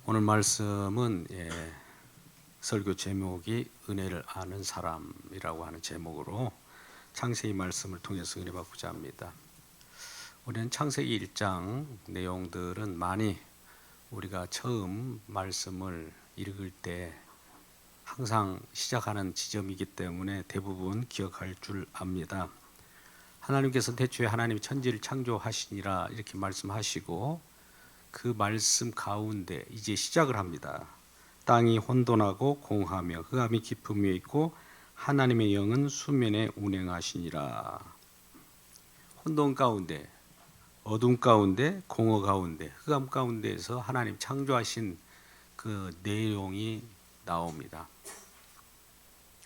오늘 말씀은 설교 제목이 은혜를 아는 사람이라고 하는 제목으로 창세기 말씀을 통해서 은혜 받고자 합니다. 우리는 창세기 1장 내용들은 많이 우리가 처음 말씀을 읽을 때 항상 시작하는 지점이기 때문에 대부분 기억할 줄 압니다. 하나님께서 태초에 하나님이 천지를 창조하시니라 이렇게 말씀하시고 그 말씀 가운데 이제 시작을 합니다. 땅이 혼돈하고 공하며 흑암이 깊음 위에 있고 하나님의 영은 수면에 운행하시니라. 혼돈 가운데, 어둠 가운데, 공허 가운데, 흑암 가운데에서 하나님 창조하신 그 내용이 나옵니다.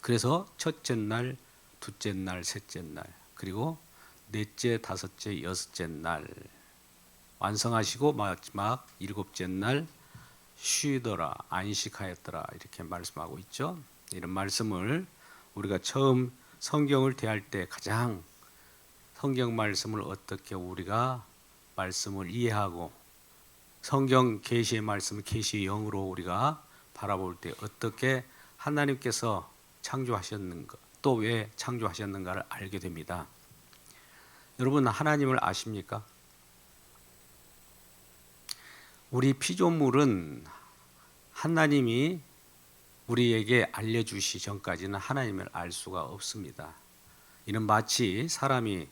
그래서 첫째 날, 둘째 날, 셋째 날, 그리고 넷째, 다섯째, 여섯째 날 완성하시고 마지막 일곱째 날 쉬더라, 안식하였더라 이렇게 말씀하고 있죠. 이런 말씀을 우리가 처음 성경을 대할 때 가장 성경 말씀을 어떻게 우리가 말씀을 이해하고 성경 계시의 말씀을 계시의 영으로 우리가 바라볼 때 어떻게 하나님께서 창조하셨는가, 또 왜 창조하셨는가를 알게 됩니다. 여러분, 하나님을 아십니까? 우리 피조물은 하나님이 우리에게 알려주시기 전까지는 하나님을 알 수가 없습니다. 이는 마치 사람이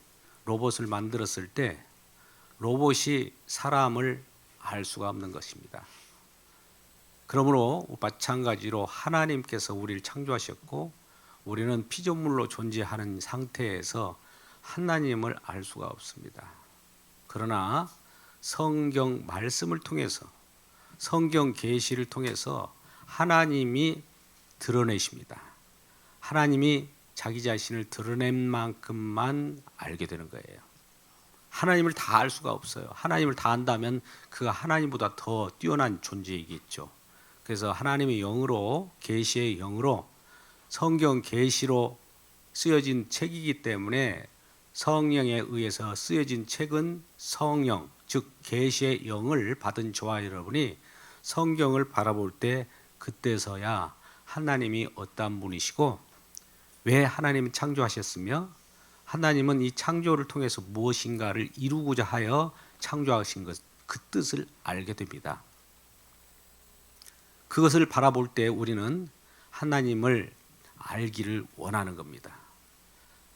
로봇을 만들었을 때 로봇이 사람을 알 수가 없는 것입니다. 그러므로 마찬가지로 하나님께서 우리를 창조하셨고 우리는 피조물로 존재하는 상태에서 하나님을 알 수가 없습니다. 그러나 성경 말씀을 통해서 성경 계시를 통해서 하나님이 드러내십니다. 하나님이 자기 자신을 드러낸 만큼만 알게 되는 거예요. 하나님을 다 알 수가 없어요. 하나님을 다 안다면 그가 하나님보다 더 뛰어난 존재이겠죠. 그래서 하나님의 영으로, 계시의 영으로 성경 계시로 쓰여진 책이기 때문에 성령에 의해서 쓰여진 책은 성령, 즉 계시의 영을 받은 저와 여러분이 성경을 바라볼 때 그때서야 하나님이 어떠한 분이시고 왜 하나님은 창조하셨으며 하나님은 이 창조를 통해서 무엇인가를 이루고자 하여 창조하신 것, 그 뜻을 알게 됩니다. 그것을 바라볼 때 우리는 하나님을 알기를 원하는 겁니다.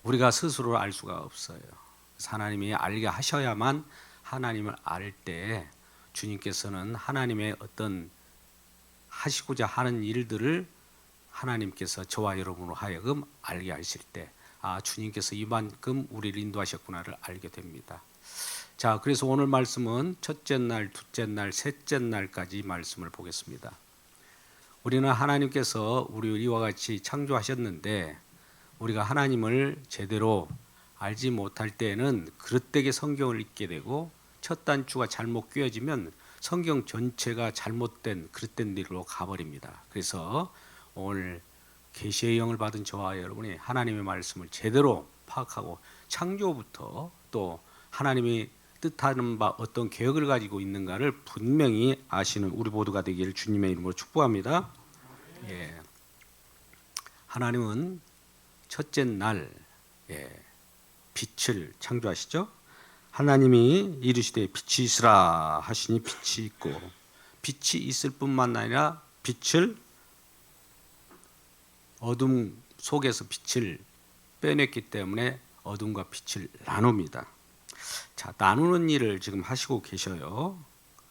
우리가 스스로 알 수가 없어요. 하나님이 알게 하셔야만 하나님을 알 때 주님께서는 하나님의 어떤 하시고자 하는 일들을 하나님께서 저와 여러분으로 하여금 알게 하실 때 주님께서 이만큼 우리를 인도하셨구나를 알게 됩니다. 자, 그래서 오늘 말씀은 첫째 날, 둘째 날, 셋째 날까지 말씀을 보겠습니다. 우리는 하나님께서 우리를 이와 같이 창조하셨는데 우리가 하나님을 제대로 알지 못할 때에는 그릇되게 성경을 읽게 되고 첫 단추가 잘못 꿰어지면 성경 전체가 잘못된 그릇된 일로 가버립니다. 그래서 오늘 계시의 영을 받은 저와 여러분이 하나님의 말씀을 제대로 파악하고 창조부터 또 하나님이 뜻하는 바 어떤 계획을 가지고 있는가를 분명히 아시는 우리 모두가 되기를 주님의 이름으로 축복합니다. 예. 하나님은 첫째 날 빛을 창조하시죠. 하나님이 이르시되 빛이 있으라 하시니 빛이 있고 빛이 있을 뿐만 아니라 빛을 어둠 속에서 빛을 빼냈기 때문에 어둠과 빛을 나눕니다. 자, 나누는 일을 지금 하시고 계셔요.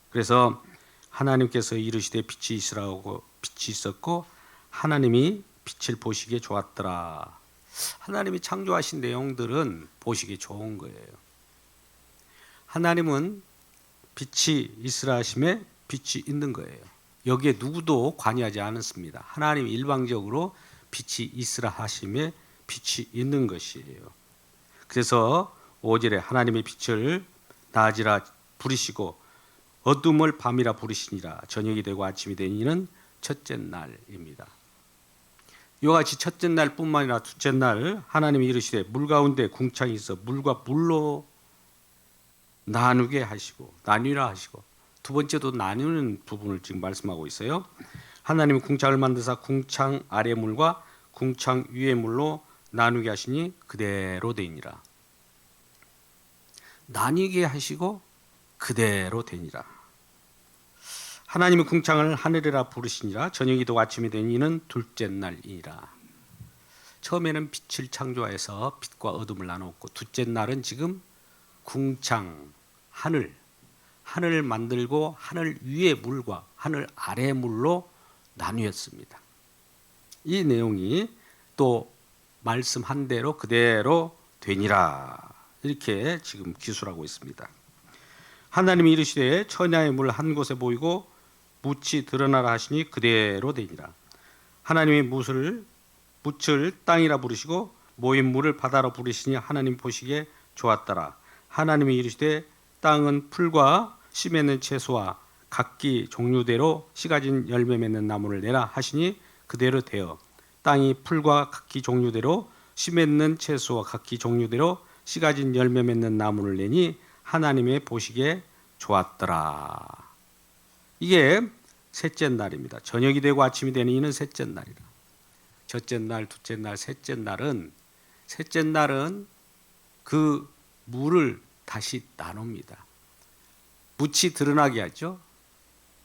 그래서 하나님께서 이르시되 빛이 있으라고 빛이 있었고 하나님이 빛을 보시기에 좋았더라. 하나님이 창조하신 내용들은 보시기 좋은 거예요. 하나님은 빛이 있으라 하심에 빛이 있는 거예요. 여기에 누구도 관여하지 않았습니다. 하나님 일방적으로 빛이 있으라 하심에 빛이 있는 것이에요. 그래서 5절에 하나님의 빛을 낮이라 부르시고 어둠을 밤이라 부르시니라. 저녁이 되고 아침이 되니는 첫째 날입니다. 이와 같이 첫째 날뿐만 아니라 둘째 날 하나님이 이르시되 물 가운데 궁창이 있어 물과 물로 나뉘라 하시고 두 번째도 나누는 부분을 지금 말씀하고 있어요. 하나님이 궁창을 만드사 궁창 아래 물과 궁창 위의 물로 나누게 하시니 그대로 되니라. 나뉘게 하시고 그대로 되니라. 하나님이 궁창을 하늘이라 부르시니라. 저녁이 되고 아침이 되니 이는 둘째 날이니라. 처음에는 빛을 창조하여서 빛과 어둠을 나누었고, 둘째 날은 지금 궁창 하늘을 만들고 하늘 위의 물과 하늘 아래 물로 나누었습니다. 이 내용이 또 말씀한 대로 그대로 되니라, 이렇게 지금 기술하고 있습니다. 하나님이 이르시되 천하의 물 한 곳에 보이고 묻이 드러나라 하시니 그대로 되니라. 하나님이 묻을 땅이라 부르시고 모인 물을 바다로 부르시니 하나님 보시기에 좋았더라. 하나님이 이르시되 땅은 풀과 씨 맺는 채소와 각기 종류대로 씨 가진 열매 맺는 나무를 내라 하시니 그대로 되어 땅이 풀과 각기 종류대로 씨 맺는 채소와 각기 종류대로 씨 가진 열매 맺는 나무를 내니 하나님의 보시기에 좋았더라. 이게 셋째 날입니다. 저녁이 되고 아침이 되는 이는 셋째 날이라. 첫째 날, 둘째 날, 셋째 날은 그 물을 다시 나눕니다. 묻이 드러나게 하죠.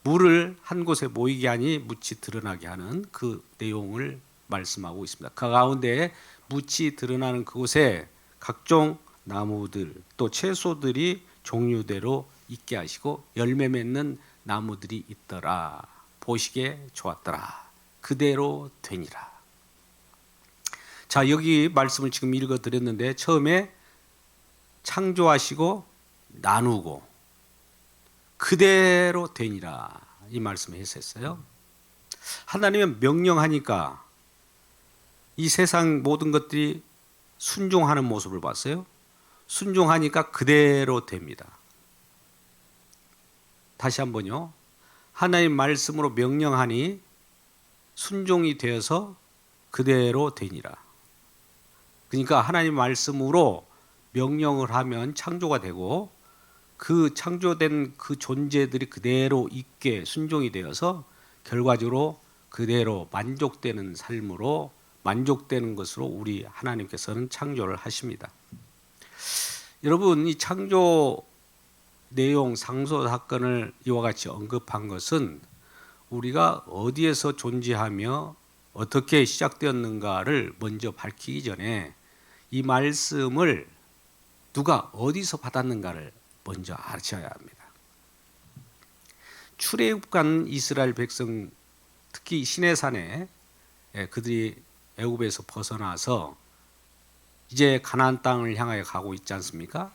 물을 한 곳에 모이게 하니 묻이 드러나게 하는 그 내용을 말씀하고 있습니다. 그 가운데 묻이 드러나는 그곳에 각종 나무들 또 채소들이 종류대로 있게 하시고 열매 맺는 나무들이 있더라. 보시기에 좋았더라. 그대로 되니라. 자, 여기 말씀을 지금 읽어드렸는데 처음에 창조하시고 나누고 그대로 되니라, 이 말씀을 했었어요. 하나님은 명령하니까 이 세상 모든 것들이 순종하는 모습을 봤어요. 순종하니까 그대로 됩니다. 다시 한번요. 하나님 말씀으로 명령하니 순종이 되어서 그대로 되니라. 그러니까 하나님 말씀으로 명령을 하면 창조가 되고 그 창조된 그 존재들이 그대로 있게 순종이 되어서 결과적으로 그대로 만족되는 삶으로 만족되는 것으로 우리 하나님께서는 창조를 하십니다. 여러분, 이 창조 내용 상소 사건을 이와 같이 언급한 것은 우리가 어디에서 존재하며 어떻게 시작되었는가를 먼저 밝히기 전에 이 말씀을 누가 어디서 받았는가를 먼저 아셔야 합니다. 출애굽간 이스라엘 백성, 특히 시내산에 그들이 애굽에서 벗어나서 이제 가나안 땅을 향하여 가고 있지 않습니까?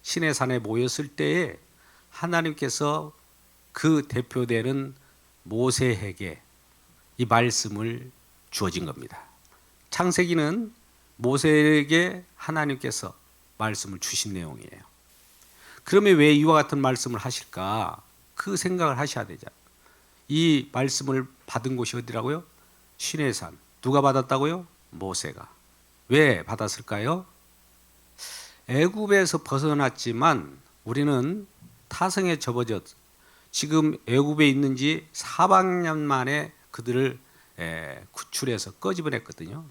시내산에 모였을 때에 하나님께서 그 대표되는 모세에게 이 말씀을 주어진 겁니다. 창세기는 모세에게 하나님께서 말씀을 주신 내용이에요. 그러면 왜 이와 같은 말씀을 하실까? 그 생각을 하셔야 되죠. 이 말씀을 받은 곳이 어디라고요? 시내산. 누가 받았다고요? 모세가. 왜 받았을까요? 애굽에서 벗어났지만 우리는 타성에 접어져 지금 애굽에 있는지 400년 만에 그들을 구출해서 꺼집어냈거든요.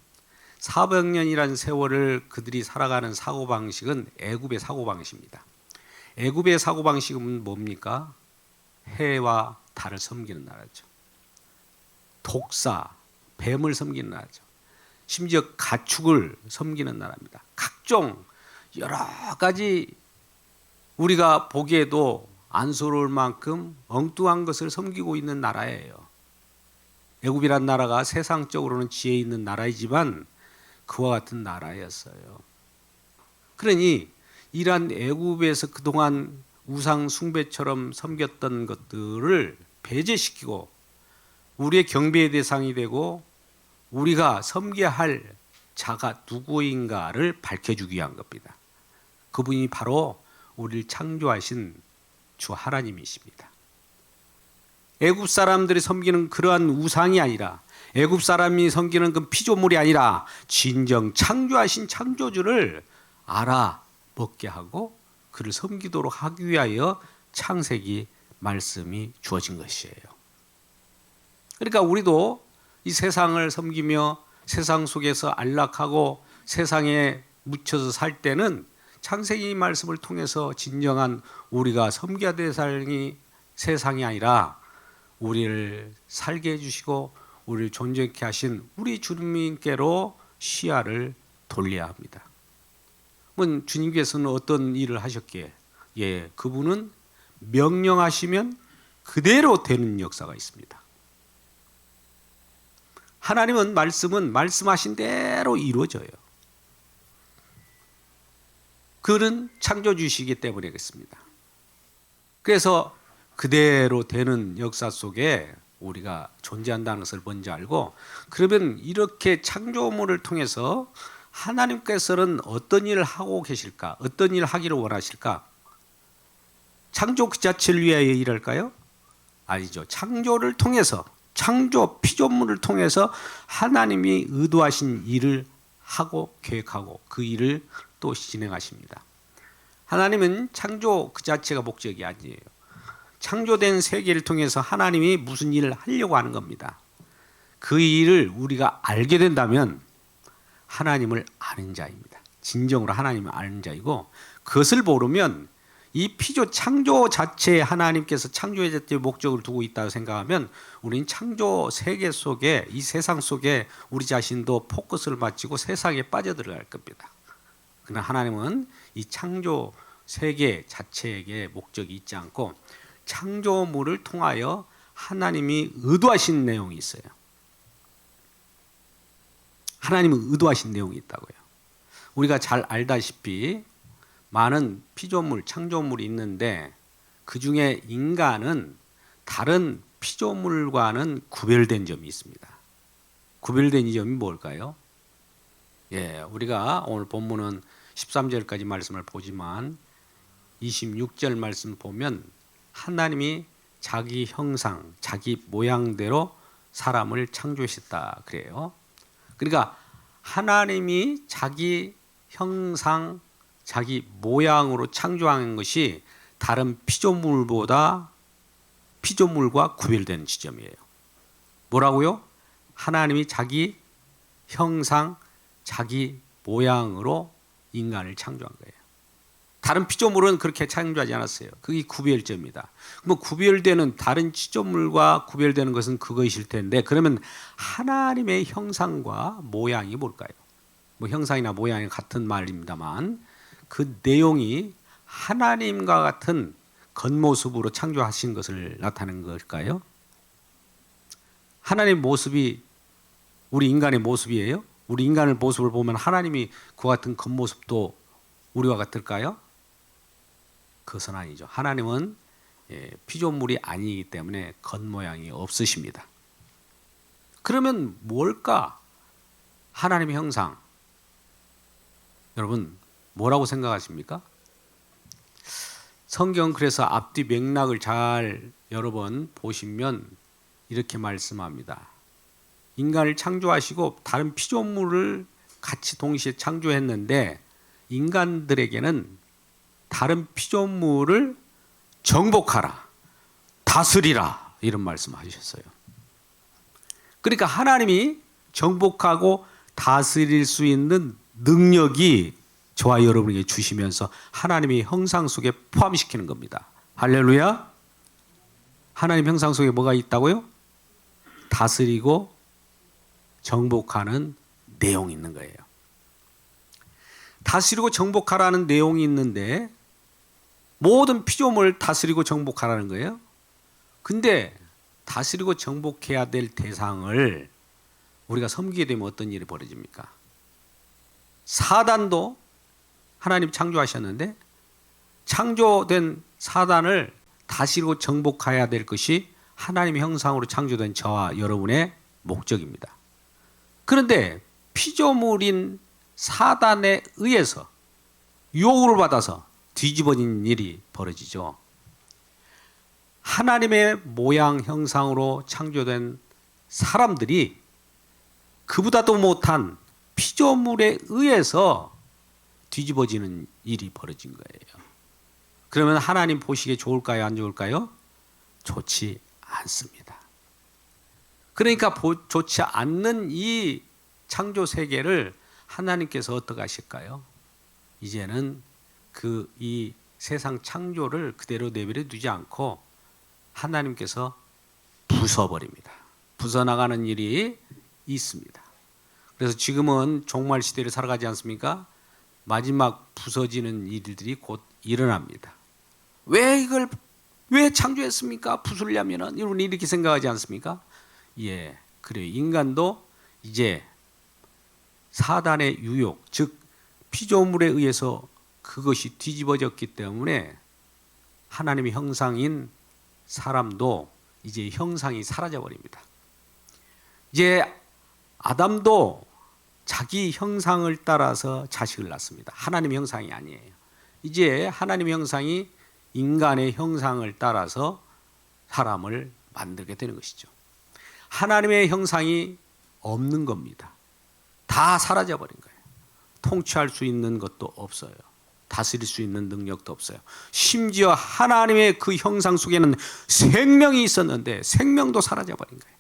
400년이라는 세월을 그들이 살아가는 사고방식은 애굽의 사고방식입니다. 애굽의 사고방식은 뭡니까? 해와 달을 섬기는 나라죠. 독사, 뱀을 섬기는 나라죠. 심지어 가축을 섬기는 나라입니다. 각종 여러 가지 우리가 보기에도 안쓰러울 만큼 엉뚱한 것을 섬기고 있는 나라예요. 애굽이란 나라가 세상적으로는 지혜 있는 나라이지만 그와 같은 나라였어요. 그러니 이러한 애굽에서 그동안 우상 숭배처럼 섬겼던 것들을 배제시키고 우리의 경배의 대상이 되고 우리가 섬겨야 할 자가 누구인가를 밝혀주기 위한 겁니다. 그분이 바로 우리를 창조하신 주 하나님이십니다. 애굽 사람들이 섬기는 그러한 우상이 아니라 애굽 사람이 섬기는 그 피조물이 아니라 진정 창조하신 창조주를 알아먹게 하고 그를 섬기도록 하기 위하여 창세기 말씀이 주어진 것이에요. 그러니까 우리도 이 세상을 섬기며 세상 속에서 안락하고 세상에 묻혀서 살 때는 창세기 말씀을 통해서 진정한 우리가 섬겨야 될 삶이 세상이 아니라 우리를 살게 해주시고 우리를 존재케 하신 우리 주님께로 시야를 돌려야 합니다. 주님께서는 어떤 일을 하셨기에 그분은 명령하시면 그대로 되는 역사가 있습니다. 하나님은 말씀은 말씀하신 대로 이루어져요. 그는 창조주시기 때문에 그렇습니다. 그래서 그대로 되는 역사 속에 우리가 존재한다는 것을 먼저 알고, 그러면 이렇게 창조물을 통해서 하나님께서는 어떤 일을 하고 계실까? 어떤 일을 하기를 원하실까? 창조 그 자체를 위하여 일할까요? 아니죠. 창조를 통해서, 창조 피조물을 통해서 하나님이 의도하신 일을 하고 계획하고 그 일을 또 진행하십니다. 하나님은 창조 그 자체가 목적이 아니에요. 창조된 세계를 통해서 하나님이 무슨 일을 하려고 하는 겁니다. 그 일을 우리가 알게 된다면 하나님을 아는 자입니다. 진정으로 하나님을 아는 자이고, 그것을 모르면 이 피조 창조 자체에 하나님께서 창조의 자체의 목적을 두고 있다고 생각하면 우리는 창조 세계 속에, 이 세상 속에 우리 자신도 포커스를 맞추고 세상에 빠져들어갈 겁니다. 그러나 하나님은 이 창조 세계 자체에게 목적이 있지 않고 창조물을 통하여 하나님이 의도하신 내용이 있어요. 하나님은 의도하신 내용이 있다고요. 우리가 잘 알다시피 많은 피조물, 창조물이 있는데 그 중에 인간은 다른 피조물과는 구별된 점이 있습니다. 구별된 점이 뭘까요? 우리가 오늘 본문은 13절까지 말씀을 보지만 26절 말씀 보면 하나님이 자기 형상, 자기 모양대로 사람을 창조하셨다 그래요. 그러니까 하나님이 자기 형상, 자기 모양으로 창조한 것이 다른 피조물과 구별된 지점이에요. 뭐라고요? 하나님이 자기 형상, 자기 모양으로 인간을 창조한 거예요. 다른 피조물은 그렇게 창조하지 않았어요. 그게 구별점이다. 구별되는 다른 피조물과 구별되는 것은 그것일 텐데, 그러면 하나님의 형상과 모양이 뭘까요? 형상이나 모양이 같은 말입니다만 그 내용이 하나님과 같은 겉모습으로 창조하신 것을 나타내는 걸까요? 하나님의 모습이 우리 인간의 모습이에요? 우리 인간의 모습을 보면 하나님이 그와 같은 겉모습도 우리와 같을까요? 그것은 아니죠. 하나님은 피조물이 아니기 때문에 겉모양이 없으십니다. 그러면 뭘까? 하나님의 형상. 여러분 뭐라고 생각하십니까? 성경 그래서 앞뒤 맥락을 잘 여러 번 보시면 이렇게 말씀합니다. 인간을 창조하시고 다른 피조물을 같이 동시에 창조했는데 인간들에게는 다른 피조물을 정복하라, 다스리라 이런 말씀하셨어요. 그러니까 하나님이 정복하고 다스릴 수 있는 능력이 저와 여러분에게 주시면서 하나님의 형상 속에 포함시키는 겁니다. 할렐루야. 하나님 형상 속에 뭐가 있다고요? 다스리고 정복하는 내용이 있는 거예요. 다스리고 정복하라는 내용이 있는데 모든 피조물을 다스리고 정복하라는 거예요. 근데 다스리고 정복해야 될 대상을 우리가 섬기게 되면 어떤 일이 벌어집니까? 사단도 하나님 창조하셨는데 창조된 사단을 다스리고 정복해야 될 것이 하나님의 형상으로 창조된 저와 여러분의 목적입니다. 그런데 피조물인 사단에 의해서 유혹을 받아서 뒤집어진 일이 벌어지죠. 하나님의 모양 형상으로 창조된 사람들이 그보다도 못한 피조물에 의해서 뒤집어지는 일이 벌어진 거예요. 그러면 하나님 보시기에 좋을까요? 안 좋을까요? 좋지 않습니다. 그러니까 좋지 않는 이 창조 세계를 하나님께서 어떻게 하실까요? 이제는 이 세상 창조를 그대로 내버려 두지 않고 하나님께서 부숴버립니다. 부숴나가는 일이 있습니다. 그래서 지금은 종말 시대를 살아가지 않습니까? 마지막 부서지는 일들이 곧 일어납니다. 왜 창조했습니까? 부수려면은 여러분 이렇게 생각하지 않습니까? 예, 그래요. 인간도 이제 사단의 유혹, 즉 피조물에 의해서 그것이 뒤집어졌기 때문에 하나님의 형상인 사람도 이제 형상이 사라져 버립니다. 이제 아담도 자기 형상을 따라서 자식을 낳습니다. 하나님의 형상이 아니에요. 이제 하나님의 형상이 인간의 형상을 따라서 사람을 만들게 되는 것이죠. 하나님의 형상이 없는 겁니다. 다 사라져 버린 거예요. 통치할 수 있는 것도 없어요. 다스릴 수 있는 능력도 없어요. 심지어 하나님의 그 형상 속에는 생명이 있었는데 생명도 사라져 버린 거예요.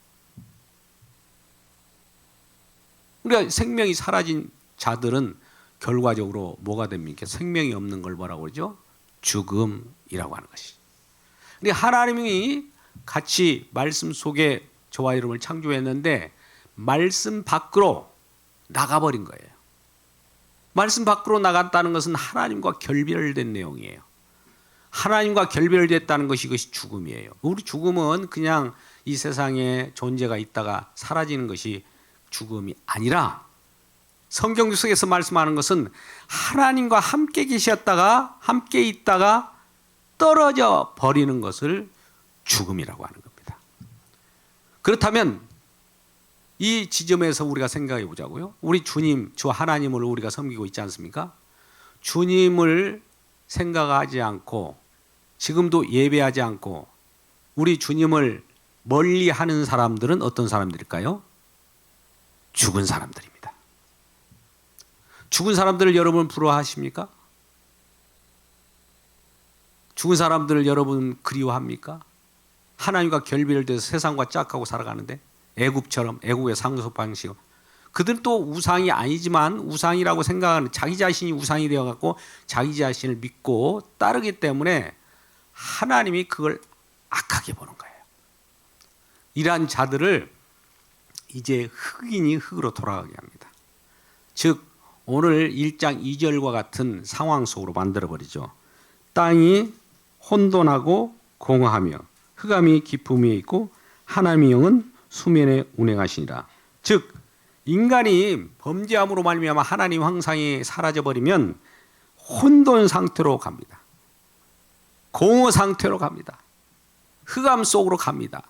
그러니까 생명이 사라진 자들은 결과적으로 뭐가 됩니까? 생명이 없는 걸 뭐라고 그러죠? 죽음이라고 하는 것이. 그러니까 하나님이 같이 말씀 속에 저와 여러분을 창조했는데 말씀 밖으로 나가버린 거예요. 말씀 밖으로 나갔다는 것은 하나님과 결별된 내용이에요. 하나님과 결별됐다는 것이 이것이 죽음이에요. 우리 죽음은 그냥 이 세상에 존재가 있다가 사라지는 것이 죽음이 아니라 성경 속에서 말씀하는 것은 하나님과 함께 계셨다가 함께 있다가 떨어져 버리는 것을 죽음이라고 하는 겁니다. 그렇다면 이 지점에서 우리가 생각해 보자고요. 우리 주님, 주 하나님을 우리가 섬기고 있지 않습니까? 주님을 생각하지 않고 지금도 예배하지 않고 우리 주님을 멀리하는 사람들은 어떤 사람들일까요? 죽은 사람들입니다. 죽은 사람들을 여러분 부러워하십니까? 죽은 사람들을 여러분 그리워합니까? 하나님과 결별돼서 세상과 짝하고 살아가는데 애굽처럼 애국의 상속 방식. 그들은 또 우상이 아니지만 우상이라고 생각하는 자기 자신이 우상이 되어갖고 자기 자신을 믿고 따르기 때문에 하나님이 그걸 악하게 보는 거예요. 이러한 자들을 이제 흑인이 흑으로 돌아가게 합니다. 즉 오늘 1장 2절과 같은 상황 속으로 만들어버리죠. 땅이 혼돈하고 공허하며 흑암이 깊음 위에 있고 하나님의 영은 수면에 운행하시니라. 즉 인간이 범죄함으로 말미암아 하나님 형상이 사라져버리면 혼돈 상태로 갑니다. 공허 상태로 갑니다. 흑암 속으로 갑니다.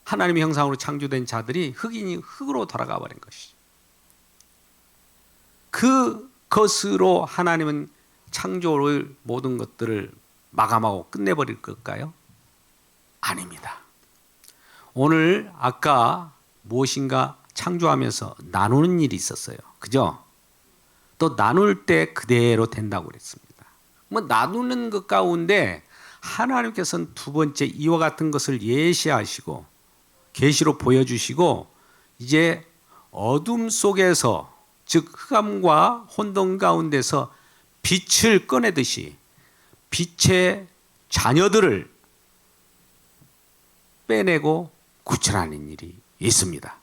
하나님의 형상으로 창조된 자들이 흑인이 흑으로 돌아가 버린 것이죠. 그것으로 하나님은 창조를 모든 것들을 마감하고 끝내버릴 걸까요? 아닙니다. 오늘 아까 무엇인가 창조하면서 나누는 일이 있었어요. 그죠? 또 나눌 때 그대로 된다고 그랬습니다. 뭐 나누는 것 가운데 하나님께서는 두 번째 이와 같은 것을 예시하시고 계시로 보여주시고 이제 어둠 속에서 즉 흑암과 혼돈 가운데서 빛을 꺼내듯이 빛의 자녀들을 빼내고 구출하는 일이 있습니다.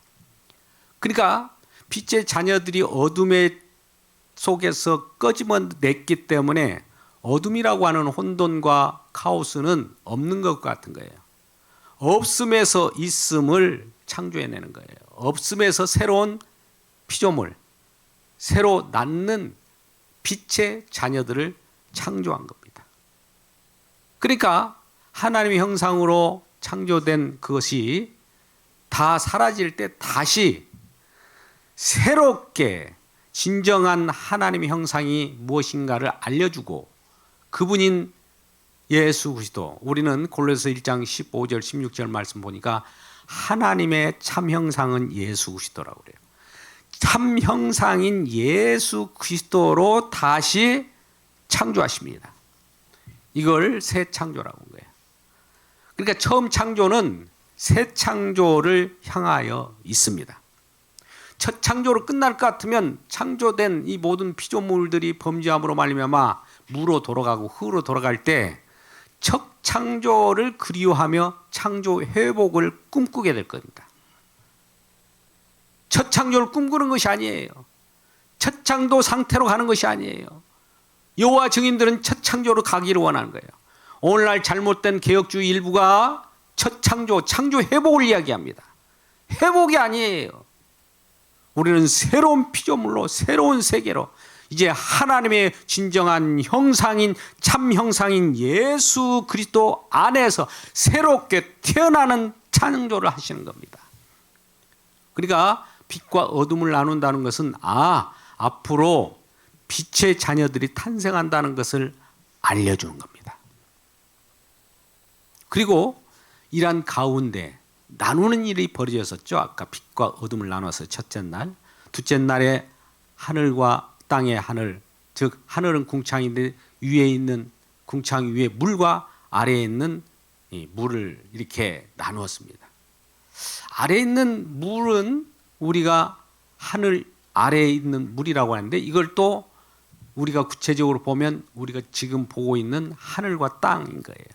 그러니까 빛의 자녀들이 어둠의 속에서 꺼집어냈기 때문에 어둠이라고 하는 혼돈과 카오스는 없는 것 같은 거예요. 없음에서 있음을 창조해내는 거예요. 없음에서 새로운 피조물, 새로 낳는 빛의 자녀들을 창조한 겁니다. 그러니까 하나님의 형상으로 창조된 그것이 다 사라질 때 다시 새롭게 진정한 하나님의 형상이 무엇인가를 알려주고 그분인 예수 그리스도, 우리는 골로새 1장 15절 16절 말씀 보니까 하나님의 참 형상은 예수 그리스도라고 그래요. 참 형상인 예수 그리스도로 다시 창조하십니다. 이걸 새 창조라고 한 거예요. 그러니까 처음 창조는 새 창조를 향하여 있습니다. 첫 창조로 끝날 것 같으면 창조된 이 모든 피조물들이 범죄함으로 말미암아 무로 돌아가고 흙으로 돌아갈 때 첫 창조를 그리워하며 창조 회복을 꿈꾸게 될 겁니다. 첫 창조를 꿈꾸는 것이 아니에요. 첫 창조 상태로 가는 것이 아니에요. 여호와 증인들은 첫 창조로 가기를 원하는 거예요. 오늘날 잘못된 개혁주의 일부가 첫 창조, 창조 회복을 이야기합니다. 회복이 아니에요. 우리는 새로운 피조물로 새로운 세계로 이제 하나님의 진정한 형상인 참 형상인 예수 그리스도 안에서 새롭게 태어나는 창조를 하시는 겁니다. 그러니까 빛과 어둠을 나눈다는 것은 앞으로 빛의 자녀들이 탄생한다는 것을 알려주는 겁니다. 그리고 이란 가운데 나누는 일이 벌어졌었죠. 아까 빛과 어둠을 나눠서 첫째 날, 둘째 날에 하늘과 땅의 하늘, 즉 하늘은 궁창인데 위에 있는 궁창 위에 물과 아래에 있는 이 물을 이렇게 나누었습니다. 아래에 있는 물은 우리가 하늘 아래에 있는 물이라고 하는데 이걸 또 우리가 구체적으로 보면 우리가 지금 보고 있는 하늘과 땅인 거예요.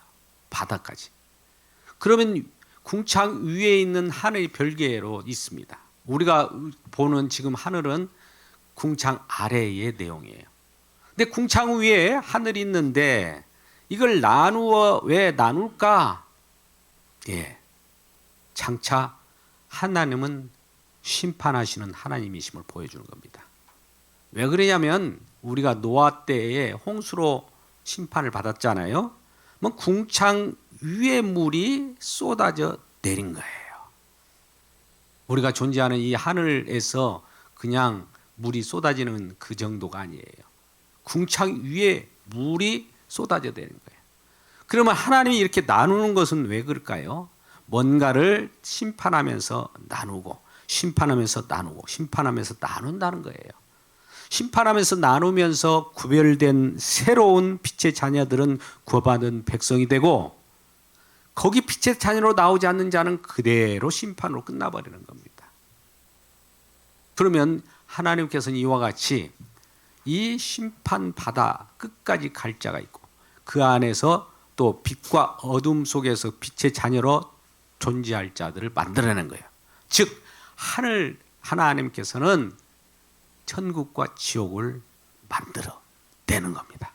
바다까지. 그러면 궁창 위에 있는 하늘이 별개로 있습니다. 우리가 보는 지금 하늘은 궁창 아래의 내용이에요. 근데 궁창 위에 하늘이 있는데 이걸 나누어 왜 나눌까? 장차 하나님은 심판하시는 하나님이심을 보여주는 겁니다. 왜 그러냐면 우리가 노아 때에 홍수로 심판을 받았잖아요. 궁창 위에 물이 쏟아져 내린 거예요. 우리가 존재하는 이 하늘에서 그냥 물이 쏟아지는 그 정도가 아니에요. 궁창 위에 물이 쏟아져 내린 거예요. 그러면 하나님이 이렇게 나누는 것은 왜 그럴까요? 뭔가를 심판하면서 나누고 심판하면서 나누고 심판하면서 나눈다는 거예요. 심판하면서 나누면서 구별된 새로운 빛의 자녀들은 구원받은 백성이 되고 거기 빛의 자녀로 나오지 않는 자는 그대로 심판으로 끝나버리는 겁니다. 그러면 하나님께서는 이와 같이 이 심판 바다 끝까지 갈 자가 있고 그 안에서 또 빛과 어둠 속에서 빛의 자녀로 존재할 자들을 만들어내는 거예요. 즉 하나님께서는 천국과 지옥을 만들어 내는 겁니다.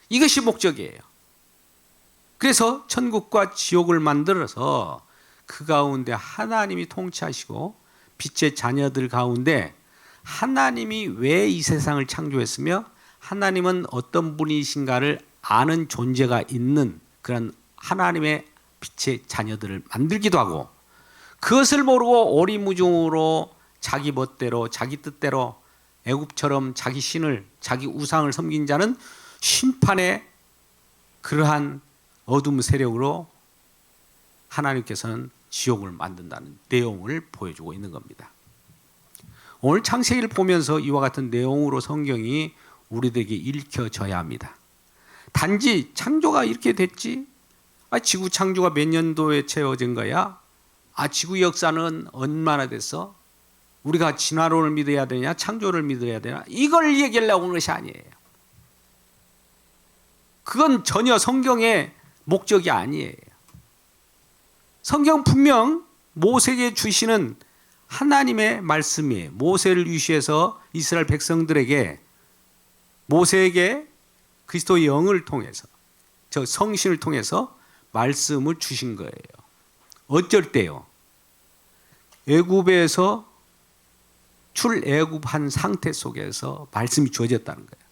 이것이 목적이에요. 그래서 천국과 지옥을 만들어서 그 가운데 하나님이 통치하시고 빛의 자녀들 가운데 하나님이 왜 이 세상을 창조했으며 하나님은 어떤 분이신가를 아는 존재가 있는 그런 하나님의 빛의 자녀들을 만들기도 하고 그것을 모르고 오리무중으로 자기 멋대로 자기 뜻대로 애굽처럼 자기 신을 자기 우상을 섬긴 자는 심판의 그러한 어둠 세력으로 하나님께서는 지옥을 만든다는 내용을 보여주고 있는 겁니다. 오늘 창세기를 보면서 이와 같은 내용으로 성경이 우리들에게 읽혀져야 합니다. 단지 창조가 이렇게 됐지? 지구 창조가 몇 년도에 채워진 거야? 지구 역사는 얼마나 됐어? 우리가 진화론을 믿어야 되냐? 창조를 믿어야 되냐? 이걸 얘기하려고 하는 것이 아니에요. 그건 전혀 성경의 목적이 아니에요. 성경 분명 모세에게 주시는 하나님의 말씀이에요. 모세를 위시해서 이스라엘 백성들에게 모세에게 그리스도의 영을 통해서 저 성신을 통해서 말씀을 주신 거예요. 어쩔 때요? 애굽에서 출애굽한 상태 속에서 말씀이 주어졌다는 거예요.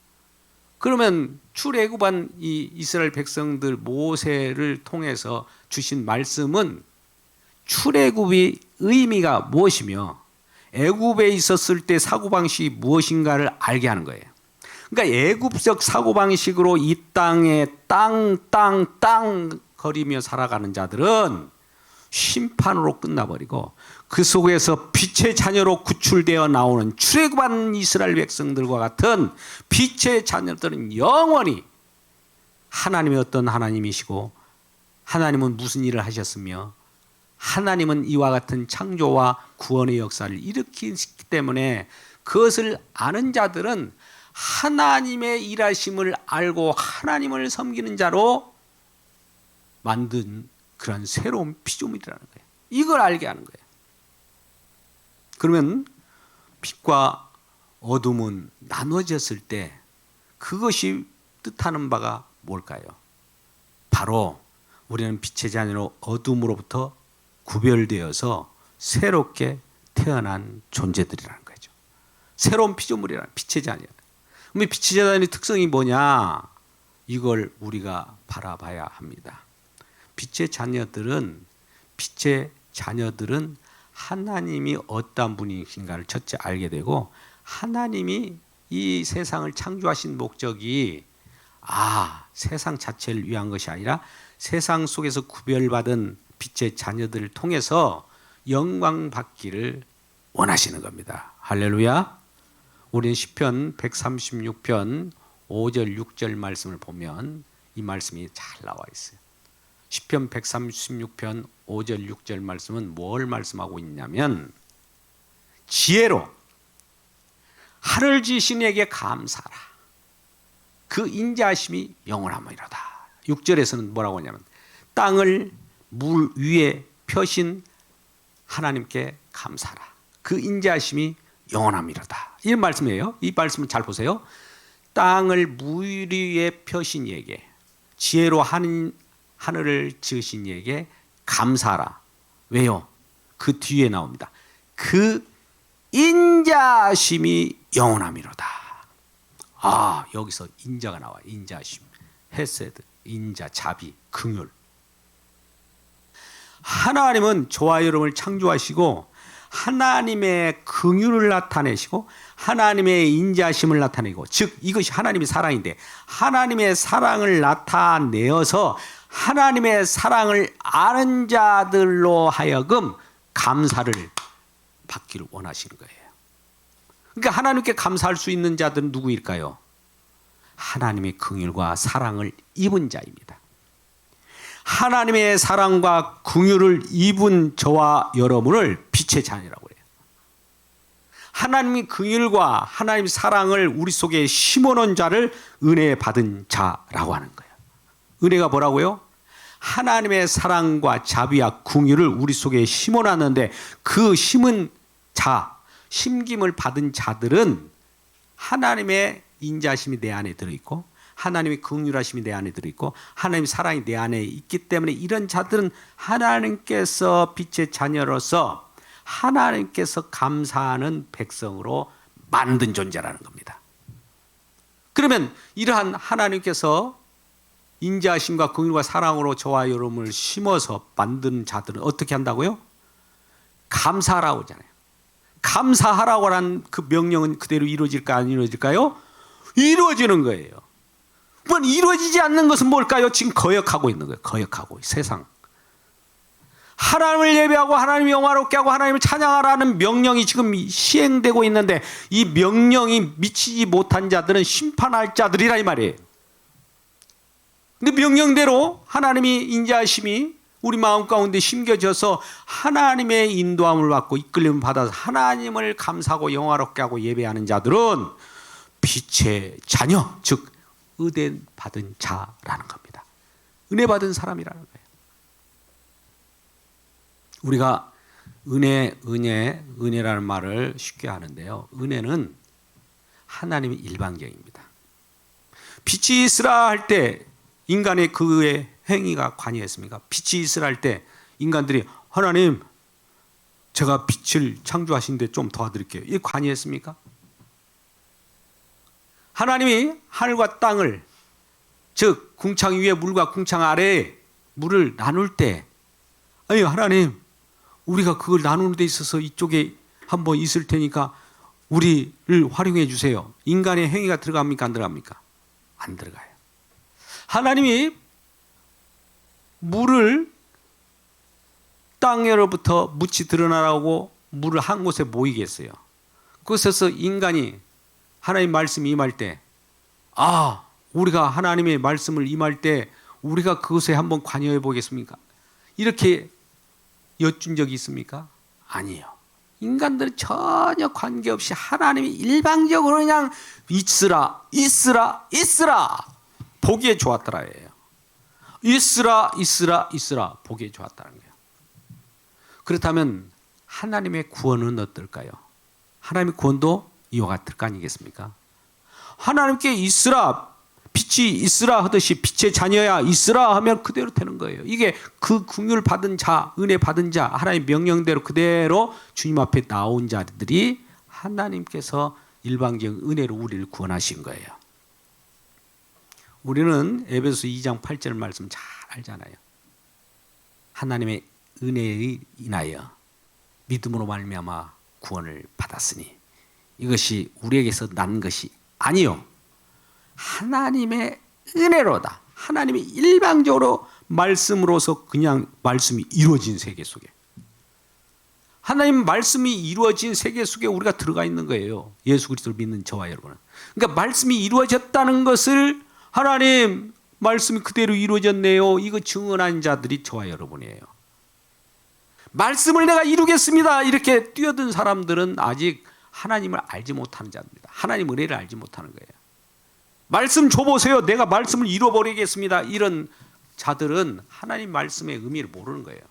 그러면 출애굽한 이 이스라엘 백성들 모세를 통해서 주신 말씀은 출애굽의 의미가 무엇이며 애굽에 있었을 때 사고방식이 무엇인가를 알게 하는 거예요. 그러니까 애굽적 사고방식으로 이 땅에 땅 거리며 살아가는 자들은 심판으로 끝나버리고 그 속에서 빛의 자녀로 구출되어 나오는 출애굽한 이스라엘 백성들과 같은 빛의 자녀들은 영원히 하나님이 어떤 하나님이시고 하나님은 무슨 일을 하셨으며 하나님은 이와 같은 창조와 구원의 역사를 일으키기 때문에 그것을 아는 자들은 하나님의 일하심을 알고 하나님을 섬기는 자로 만든 그런 새로운 피조물이라는 거예요. 이걸 알게 하는 거예요. 그러면 빛과 어둠은 나눠졌을 때 그것이 뜻하는 바가 뭘까요? 바로 우리는 빛의 자녀로 어둠으로부터 구별되어서 새롭게 태어난 존재들이라는 거죠. 새로운 피조물이라는 빛의 자녀. 그럼 빛의 자녀의 특성이 뭐냐? 이걸 우리가 바라봐야 합니다. 빛의 자녀들은 하나님이 어떤 분이신가를 첫째 알게 되고 하나님이 이 세상을 창조하신 목적이 세상 자체를 위한 것이 아니라 세상 속에서 구별받은 빛의 자녀들을 통해서 영광 받기를 원하시는 겁니다. 할렐루야. 우리는 시편 136편 5절 6절 말씀을 보면 이 말씀이 잘 나와 있어요. 시편 136편 5절 6절 말씀은 뭘 말씀하고 있냐면 지혜로 하늘 지으신 이에게 감사하라. 그 인자하심이 영원하리로다. 6절에서는 뭐라고 하냐면 땅을 물 위에 펴신 하나님께 감사하라. 그 인자하심이 영원하리로다. 이 말씀이에요. 이 말씀을 잘 보세요. 땅을 물 위에 펴신 이에게 지혜로 하늘을 지으신 이에게 감사하라. 왜요? 그 뒤에 나옵니다. 그 인자하심이 영원하리로다. 여기서 인자가 나와요. 인자하심, 헤세드, 인자, 자비, 긍휼. 하나님은 저와 여러분을 창조하시고 하나님의 긍휼을 나타내시고 하나님의 인자하심을 나타내고, 즉 이것이 하나님의 사랑인데 하나님의 사랑을 나타내어서 하나님의 사랑을 아는 자들로 하여금 감사를 받기를 원하시는 거예요. 그러니까 하나님께 감사할 수 있는 자들은 누구일까요? 하나님의 긍휼과 사랑을 입은 자입니다. 하나님의 사랑과 긍휼을 입은 저와 여러분을 빛의 자녀라고 해요. 하나님의 긍휼과 하나님의 사랑을 우리 속에 심어놓은 자를 은혜 받은 자라고 하는 거예요. 은혜가 뭐라고요? 하나님의 사랑과 자비와 긍휼을 우리 속에 심어놨는데 그 심은 자, 심김을 받은 자들은 하나님의 인자심이 내 안에 들어있고 하나님의 긍휼하심이 내 안에 들어있고 하나님의 사랑이 내 안에 있기 때문에 이런 자들은 하나님께서 빛의 자녀로서 하나님께서 감사하는 백성으로 만든 존재라는 겁니다. 그러면 이러한 하나님께서 인자하심과 긍휼과 사랑으로 저와 여러분을 심어서 만든 자들은 어떻게 한다고요? 감사하라고 하잖아요. 감사하라고 하는 그 명령은 그대로 이루어질까 안 이루어질까요? 이루어지는 거예요. 그건 이루어지지 않는 것은 뭘까요? 지금 거역하고 있는 거예요. 거역하고 세상. 하나님을 예배하고 하나님을 영화롭게 하고 하나님을 찬양하라는 명령이 지금 시행되고 있는데 이 명령이 미치지 못한 자들은 심판할 자들이라 이 말이에요. 근데 명령대로 하나님이 인자하심이 우리 마음 가운데 심겨져서 하나님의 인도함을 받고 이끌림을 받아서 하나님을 감사하고 영화롭게 하고 예배하는 자들은 빛의 자녀, 즉 은혜 받은 자라는 겁니다. 은혜 받은 사람이라는 거예요. 우리가 은혜라는 말을 쉽게 하는데요. 은혜는 하나님의 일반경입니다. 빛이 있으라 할 때 인간의 그의 행위가 관여했습니까? 빛이 있으라 할 때 인간들이 하나님 제가 빛을 창조하신데 좀 도와드릴게요. 이게 관여했습니까? 하나님이 하늘과 땅을, 즉 궁창 위에 물과 궁창 아래에 물을 나눌 때 아니 하나님 우리가 그걸 나누는 데 있어서 이쪽에 한번 있을 테니까 우리를 활용해 주세요. 인간의 행위가 들어갑니까? 안 들어갑니까? 안 들어가요. 하나님이 물을 땅으로부터 묻이 드러나라고 물을 한 곳에 모이게 했어요. 그곳에서 인간이 하나님 말씀이 임할 때 우리가 하나님의 말씀을 임할 때 우리가 그것에 한번 관여해 보겠습니까? 이렇게 여쭌 적이 있습니까? 아니에요. 인간들은 전혀 관계없이 하나님이 일방적으로 그냥 있으라 있으라 있으라 보기에 좋았더라예요. 있으라 있으라 있으라 보기에 좋았다는 거예요. 그렇다면 하나님의 구원은 어떨까요? 하나님의 구원도 이와 같을 거 아니겠습니까? 하나님께 있으라, 빛이 있으라 하듯이 빛의 자녀야 있으라 하면 그대로 되는 거예요. 이게 그 긍휼 받은 자, 은혜 받은 자, 하나님 명령대로 그대로 주님 앞에 나온 자들이 하나님께서 일방적 은혜로 우리를 구원하신 거예요. 우리는 에베소 2장 8절 말씀 잘 알잖아요. 하나님의 은혜에 인하여 믿음으로 말미암아 구원을 받았으니 이것이 우리에게서 난 것이 아니요 하나님의 은혜로다. 하나님이 일방적으로 말씀으로서 그냥 말씀이 이루어진 세계 속에, 하나님 말씀이 이루어진 세계 속에 우리가 들어가 있는 거예요. 예수 그리스도를 믿는 저와 여러분은. 그러니까 말씀이 이루어졌다는 것을 하나님 말씀이 그대로 이루어졌네요, 이거 증언한 자들이 저와 여러분이에요. 말씀을 내가 이루겠습니다 이렇게 뛰어든 사람들은 아직 하나님을 알지 못하는 자입니다. 하나님 은혜를 알지 못하는 거예요. 말씀 줘보세요, 내가 말씀을 이뤄버리겠습니다, 이런 자들은 하나님 말씀의 의미를 모르는 거예요.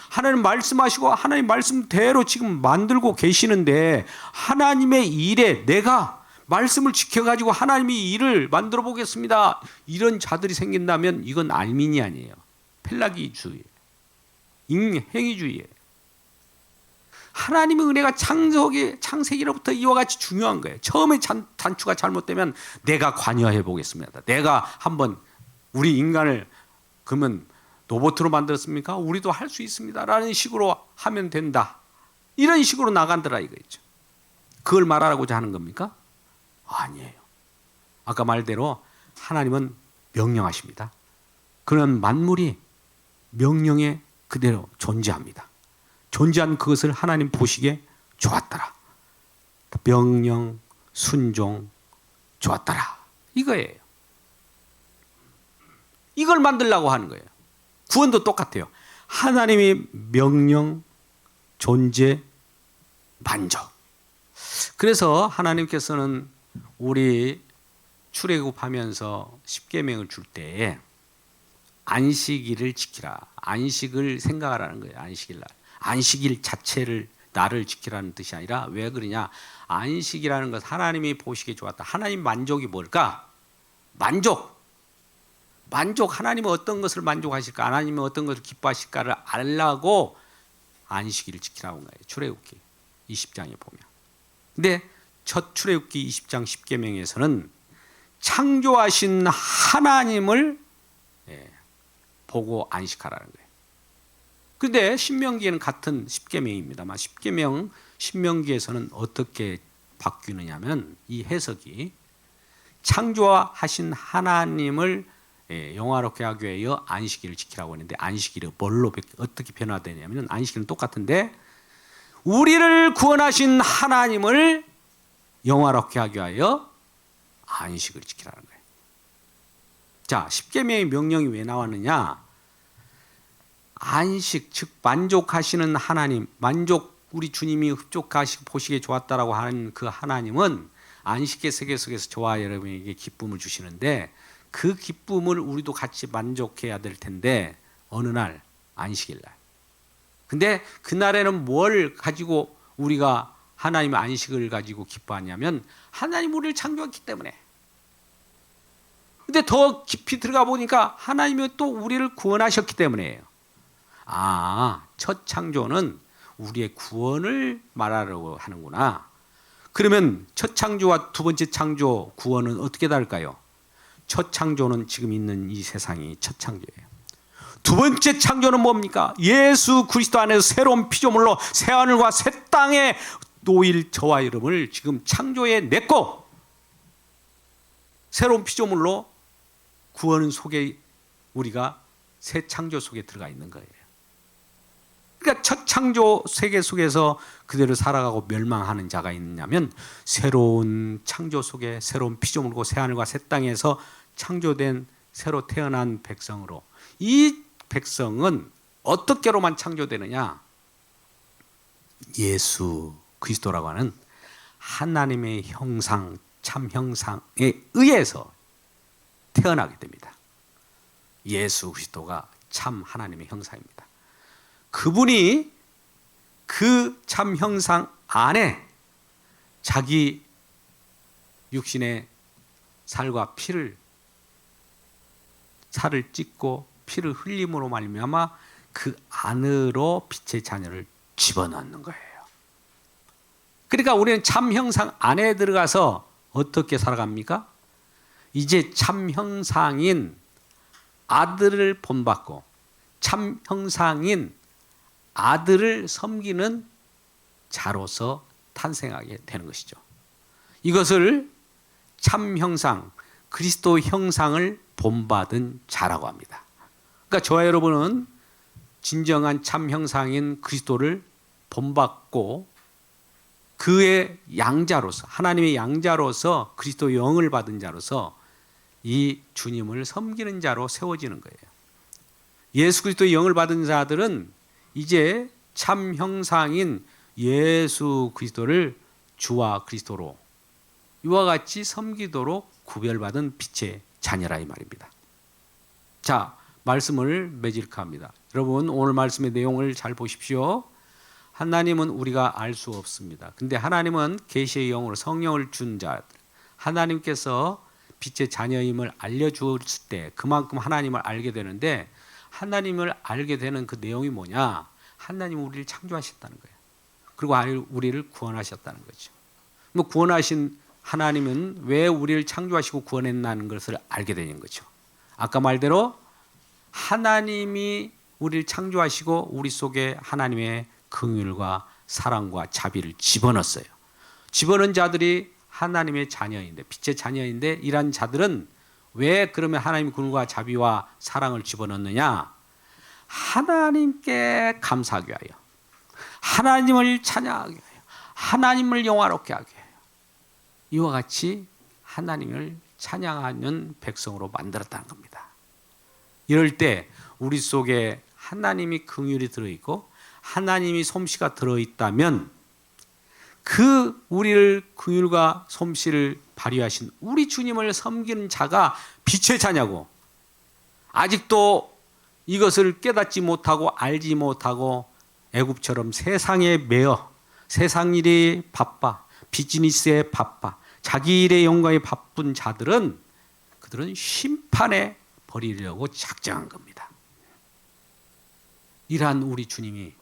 하나님 말씀하시고 하나님 말씀대로 지금 만들고 계시는데 하나님의 일에 내가 말씀을 지켜가지고 하나님이 일을 만들어 보겠습니다, 이런 자들이 생긴다면 이건 알민이 아니에요. 펠라기주의, 행위주의예요. 하나님의 은혜가 창세기로부터 이와 같이 중요한 거예요. 처음에 단추가 잘못되면 내가 관여해 보겠습니다. 내가 한번 우리 인간을 그러면 로봇으로 만들었습니까? 우리도 할 수 있습니다 라는 식으로 하면 된다, 이런 식으로 나간다라 이거죠. 그걸 말하라고자 하는 겁니까? 아니에요. 아까 말대로 하나님은 명령하십니다. 그런 만물이 명령에 그대로 존재합니다. 존재한 그것을 하나님 보시기에 좋았더라. 명령, 순종, 좋았더라. 이거예요. 이걸 만들려고 하는 거예요. 구원도 똑같아요. 하나님의 명령, 존재, 만족. 그래서 하나님께서는 우리 출애굽하면서 십계명을 줄 때에 안식일을 지키라, 안식을 생각하라는 거예요. 안식일 날, 안식일 자체를 나를 지키라는 뜻이 아니라, 왜 그러냐, 안식이라는 것 하나님이 보시기에 좋았다. 하나님 만족이 뭘까? 만족. 하나님은 어떤 것을 만족하실까, 하나님은 어떤 것을 기뻐하실까를 알라고 안식일을 지키라고 한 거예요. 출애굽기 20장에 보면. 근데 첫 출애굽기 20장 10계명에서는 창조하신 하나님을 보고 안식하라는 거예요. 그런데 신명기에는 같은 10계명입니다만 신명기에서는 어떻게 바뀌느냐면, 이 해석이 창조하신 하나님을 영화롭게 하기 위하여 안식일을 지키라고 했는데, 안식일이 뭘로 어떻게 변화되냐면, 안식일은 똑같은데 우리를 구원하신 하나님을 영화롭게 하기 위하여 안식을 지키라는 거예요. 자, 십계명의 명령이 왜 나왔느냐? 안식, 즉 만족하시는 하나님, 우리 주님이 흡족하시고 보시기에 좋았다라고 하는 그 하나님은 안식의 세계 속에서 저와 여러분에게 기쁨을 주시는데, 그 기쁨을 우리도 같이 만족해야 될 텐데, 어느 날, 안식일 날. 근데 그날에는 뭘 가지고 우리가 하나님의 안식을 가지고 기뻐하냐면, 하나님 우리를 창조했기 때문에. 근데 더 깊이 들어가 보니까 하나님이 또 우리를 구원하셨기 때문이에요. 첫 창조는 우리의 구원을 말하려고 하는구나. 그러면 첫 창조와 두 번째 창조, 구원은 어떻게 다를까요? 첫 창조는 지금 있는 이 세상이 첫 창조예요. 두 번째 창조는 뭡니까? 예수 그리스도 안에서 새로운 피조물로 새 하늘과 새 땅에 놓일 저와 여러분을 지금 창조해 냈고, 새로운 피조물로 구원 속에 우리가 새 창조 속에 들어가 있는 거예요. 그러니까 첫 창조 세계 속에서 그대로 살아가고 멸망하는 자가 있느냐면, 새로운 창조 속에 새로운 피조물고 새 하늘과 새 땅에서 창조된 새로 태어난 백성으로, 이 백성은 어떻게로만 창조되느냐? 예수 그리스도라고 하는 하나님의 형상, 참 형상에 의해서 태어나게 됩니다. 예수 그리스도가 참 하나님의 형상입니다. 그분이 그 참 형상 안에 자기 육신의 살과 피를, 살을 찢고 피를 흘림으로 말미암아 그 안으로 빛의 자녀를 집어넣는 거예요. 그러니까 우리는 참 형상 안에 들어가서 어떻게 살아갑니까? 이제 참 형상인 아들을 본받고 참 형상인 아들을 섬기는 자로서 탄생하게 되는 것이죠. 이것을 참 형상, 그리스도 형상을 본받은 자라고 합니다. 그러니까 저와 여러분은 진정한 참 형상인 그리스도를 본받고 그의 양자로서, 하나님의 양자로서 그리스도 영을 받은 자로서 이 주님을 섬기는 자로 세워지는 거예요. 예수 그리스도의 영을 받은 자들은 이제 참 형상인 예수 그리스도를 주와 그리스도로 이와 같이 섬기도록 구별받은 빛의 자녀라 이 말입니다. 자, 말씀을 맺을까 합니다. 여러분, 오늘 말씀의 내용을 잘 보십시오. 하나님은 우리가 알 수 없습니다. 근데 하나님은 계시의 영으로 성령을 준 자, 하나님께서 빛의 자녀임을 알려주었을 때 그만큼 하나님을 알게 되는데, 하나님을 알게 되는 그 내용이 뭐냐? 하나님은 우리를 창조하셨다는 거예요. 그리고 우리를 구원하셨다는 거죠. 뭐 구원하신 하나님은 왜 우리를 창조하시고 구원했다는 것을 알게 되는 거죠. 아까 말대로 하나님이 우리를 창조하시고 우리 속에 하나님의 긍휼과 사랑과 자비를 집어넣었어요. 집어넣은 자들이 하나님의 자녀인데, 빛의 자녀인데, 이런 자들은 왜 그러면 하나님의 긍휼과 자비와 사랑을 집어넣느냐? 하나님께 감사하게 하여, 하나님을 찬양하게 하여, 하나님을 영화롭게 하게 하여, 이와 같이 하나님을 찬양하는 백성으로 만들었다는 겁니다. 이럴 때 우리 속에 하나님이 긍휼이 들어있고 하나님이 솜씨가 들어있다면 그 우리를 긍휼과 솜씨를 발휘하신 우리 주님을 섬기는 자가 빛의 자냐고, 아직도 이것을 깨닫지 못하고 알지 못하고 애굽처럼 세상에 매여 세상 일이 바빠, 비즈니스에 바빠, 자기 일의 영광에 바쁜 자들은 그들은 심판에 버리려고 작정한 겁니다. 이러한 우리 주님이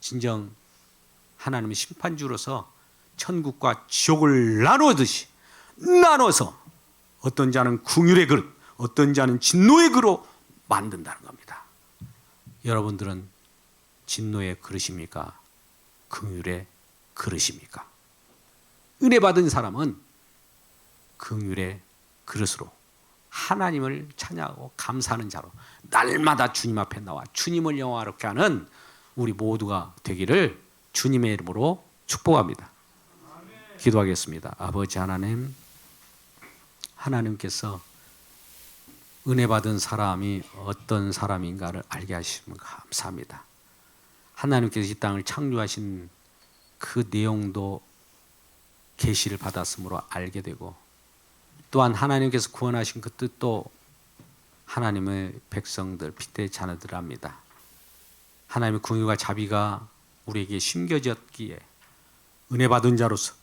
진정 하나님의 심판주로서 천국과 지옥을 나눠서 어떤 자는 긍휼의 그릇, 어떤 자는 진노의 그릇로 만든다는 겁니다. 여러분들은 진노의 그릇입니까? 긍휼의 그릇입니까? 은혜 받은 사람은 긍휼의 그릇으로 하나님을 찬양하고 감사하는 자로 날마다 주님 앞에 나와 주님을 영화롭게 하는 우리 모두가 되기를 주님의 이름으로 축복합니다. 기도하겠습니다. 아버지 하나님, 하나님께서 은혜 받은 사람이 어떤 사람인가를 알게 하시면 감사합니다. 하나님께서 이 땅을 창조하신 그 내용도 계시를 받았으므로 알게 되고, 또한 하나님께서 구원하신 그 뜻도 하나님의 백성들, 빛의 자녀들 압니다. 하나님의 긍휼과 자비가 우리에게 심겨졌기에 은혜 받은 자로서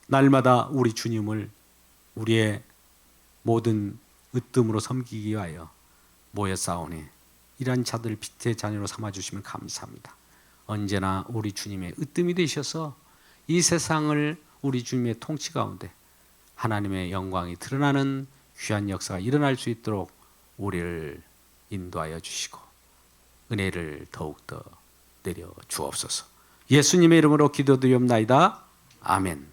날마다 우리 주님을 우리의 모든 으뜸으로 섬기기 위하여 모였사오니 이러한 자들 빛의 자녀로 삼아주시면 감사합니다. 언제나 우리 주님의 으뜸이 되셔서 이 세상을 우리 주님의 통치 가운데 하나님의 영광이 드러나는 귀한 역사가 일어날 수 있도록 우리를 인도하여 주시고 은혜를 더욱더 내려 주옵소서. 예수님의 이름으로 기도드리옵나이다. 아멘.